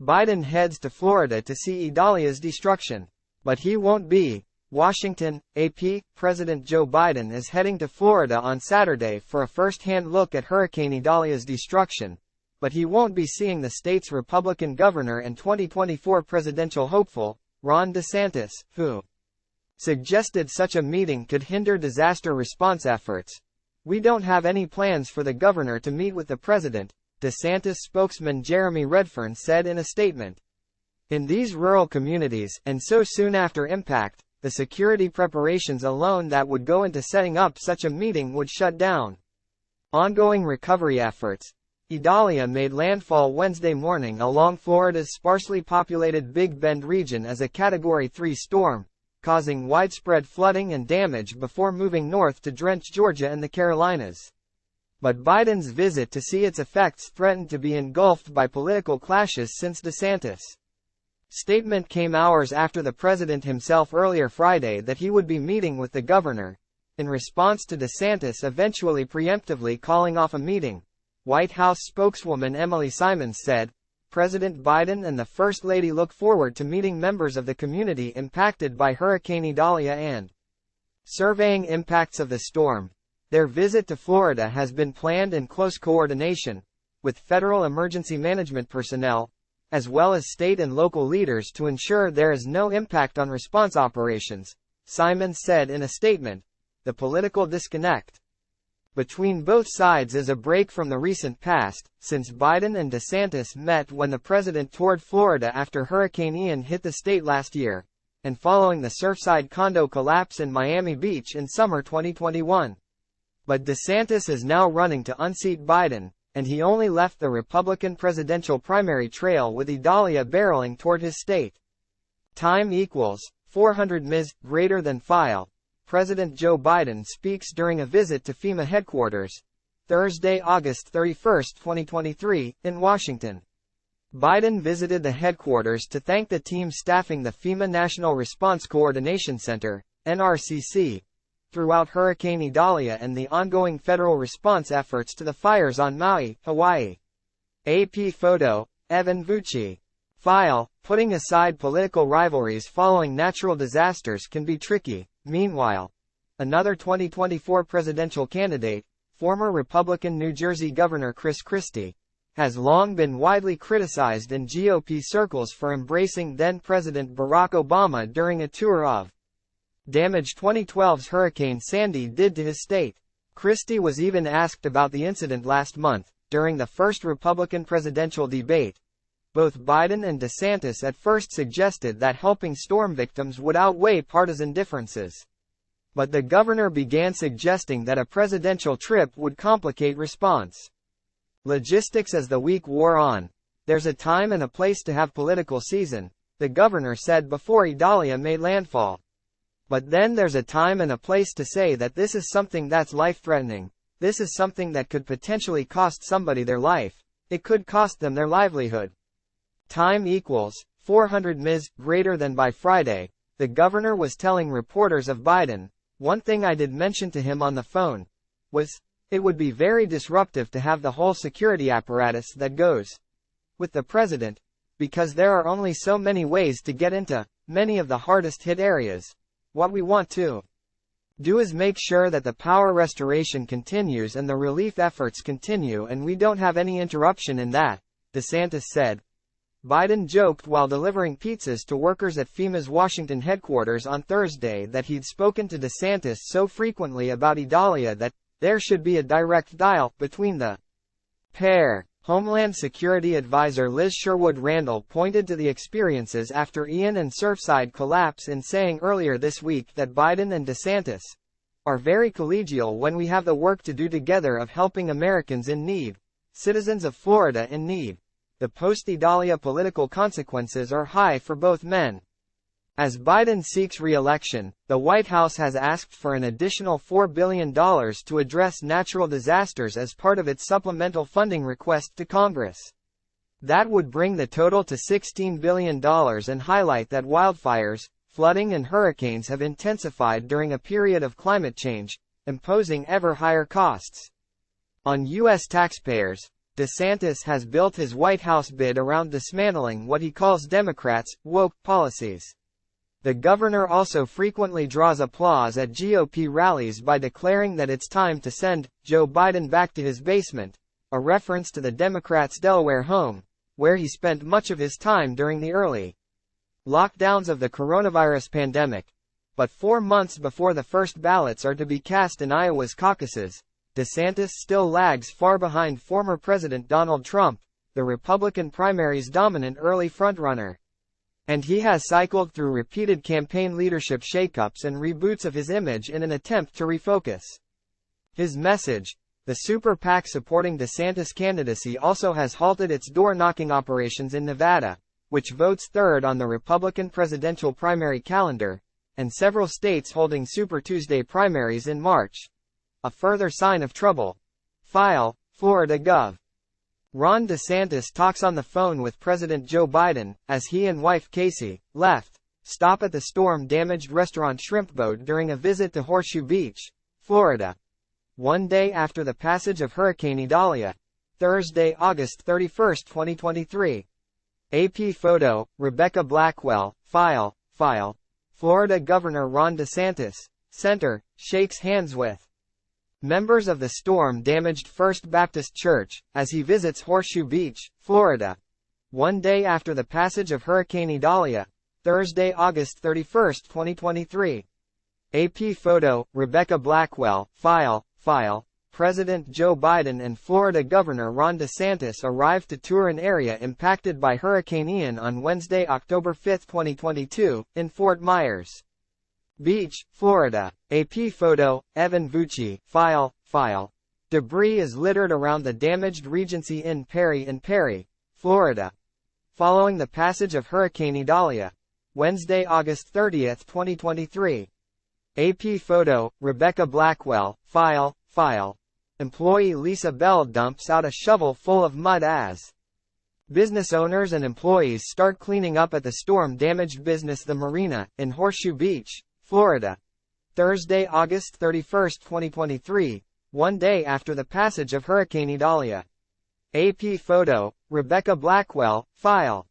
Biden heads to Florida to see Idalia's destruction. But he won't be. Washington, AP, President Joe Biden is heading to Florida on Saturday for a first-hand look at Hurricane Idalia's destruction, but he won't be seeing the state's Republican governor and 2024 presidential hopeful, Ron DeSantis, who suggested such a meeting could hinder disaster response efforts. "We don't have any plans for the governor to meet with the president," DeSantis spokesman Jeremy Redfern said in a statement. "In these rural communities, and so soon after impact, the security preparations alone that would go into setting up such a meeting would shut down ongoing recovery efforts." Idalia made landfall Wednesday morning along Florida's sparsely populated Big Bend region as a Category 3 storm, causing widespread flooding and damage before moving north to drench Georgia and the Carolinas. But Biden's visit to see its effects threatened to be engulfed by political clashes since DeSantis' statement came hours after the president himself earlier Friday that he would be meeting with the governor, in response to DeSantis eventually preemptively calling off a meeting. White House spokeswoman Emily Simons said, "President Biden and the First Lady look forward to meeting members of the community impacted by Hurricane Idalia and surveying impacts of the storm." Their visit to Florida has been planned in close coordination with federal emergency management personnel, as well as state and local leaders to ensure there is no impact on response operations, Simons said in a statement. The political disconnect between both sides is a break from the recent past, since Biden and DeSantis met when the president toured Florida after Hurricane Ian hit the state last year, and following the Surfside condo collapse in Miami Beach in summer 2021. But DeSantis is now running to unseat Biden, and he only left the Republican presidential primary trail with Idalia barreling toward his state. Time equals 400 ms. greater than file. President Joe Biden speaks during a visit to FEMA headquarters, Thursday, August 31, 2023, in Washington. Biden visited the headquarters to thank the team staffing the FEMA National Response Coordination Center, NRCC, throughout Hurricane Idalia and the ongoing federal response efforts to the fires on Maui, Hawaii. AP photo, Evan Vucci. File, putting aside political rivalries following natural disasters can be tricky. Meanwhile, another 2024 presidential candidate, former Republican New Jersey Governor Chris Christie, has long been widely criticized in GOP circles for embracing then-President Barack Obama during a tour of damage 2012's Hurricane Sandy did to his state. Christie was even asked about the incident last month, during the first Republican presidential debate. Both Biden and DeSantis at first suggested that helping storm victims would outweigh partisan differences. But the governor began suggesting that a presidential trip would complicate response logistics as the week wore on. "There's a time and a place to have political season," the governor said before Idalia made landfall. "But then there's a time and a place to say that this is something that's life-threatening. This is something that could potentially cost somebody their life. It could cost them their livelihood." Time equals 400 ms. greater than by Friday, the governor was telling reporters of Biden. "One thing I did mention to him on the phone was, it would be very disruptive to have the whole security apparatus that goes with the president, because there are only so many ways to get into many of the hardest hit areas. What we want to do is make sure that the power restoration continues and the relief efforts continue and we don't have any interruption in that," DeSantis said. Biden joked while delivering pizzas to workers at FEMA's Washington headquarters on Thursday that he'd spoken to DeSantis so frequently about Idalia that there should be a direct dial between the pair. Homeland Security Advisor Liz Sherwood Randall pointed to the experiences after Ian and Surfside collapse in saying earlier this week that Biden and DeSantis are very collegial when we have the work to do together of helping Americans in need, citizens of Florida in need. The post-Idalia political consequences are high for both men. As Biden seeks re-election, the White House has asked for an additional $4 billion to address natural disasters as part of its supplemental funding request to Congress. That would bring the total to $16 billion and highlight that wildfires, flooding and hurricanes have intensified during a period of climate change, imposing ever higher costs on U.S. taxpayers. DeSantis has built his White House bid around dismantling what he calls Democrats' woke policies. The governor also frequently draws applause at GOP rallies by declaring that it's time to send Joe Biden back to his basement, a reference to the Democrats' Delaware home, where he spent much of his time during the early lockdowns of the coronavirus pandemic. But 4 months before the first ballots are to be cast in Iowa's caucuses, DeSantis still lags far behind former President Donald Trump, the Republican primary's dominant early frontrunner. And he has cycled through repeated campaign leadership shakeups and reboots of his image in an attempt to refocus his message. The super PAC supporting DeSantis' candidacy also has halted its door-knocking operations in Nevada, which votes third on the Republican presidential primary calendar, and several states holding Super Tuesday primaries in March. A further sign of trouble. File, Florida Gov. Ron DeSantis talks on the phone with President Joe Biden, as he and wife Casey left stop at the storm-damaged restaurant Shrimp Boat during a visit to Horseshoe Beach, Florida. One day after the passage of Hurricane Idalia. Thursday, August 31, 2023. AP photo, Rebecca Blackwell, file. Florida Governor Ron DeSantis, center, shakes hands with members of the storm-damaged First Baptist Church, as he visits Horseshoe Beach, Florida. One day after the passage of Hurricane Idalia. Thursday, August 31, 2023. AP photo, Rebecca Blackwell, file. President Joe Biden and Florida Governor Ron DeSantis arrived to tour an area impacted by Hurricane Ian on Wednesday, October 5, 2022, in Fort Myers Beach, Florida. AP photo, Evan Vucci, file. Debris is littered around the damaged Regency Inn Perry, Florida. Following the passage of Hurricane Idalia. Wednesday, August 30, 2023. AP photo, Rebecca Blackwell, file. Employee Lisa Bell dumps out a shovel full of mud as business owners and employees start cleaning up at the storm-damaged business The Marina, in Horseshoe Beach, Florida. Thursday, August 31, 2023, one day after the passage of Hurricane Idalia. AP photo, Rebecca Blackwell, file.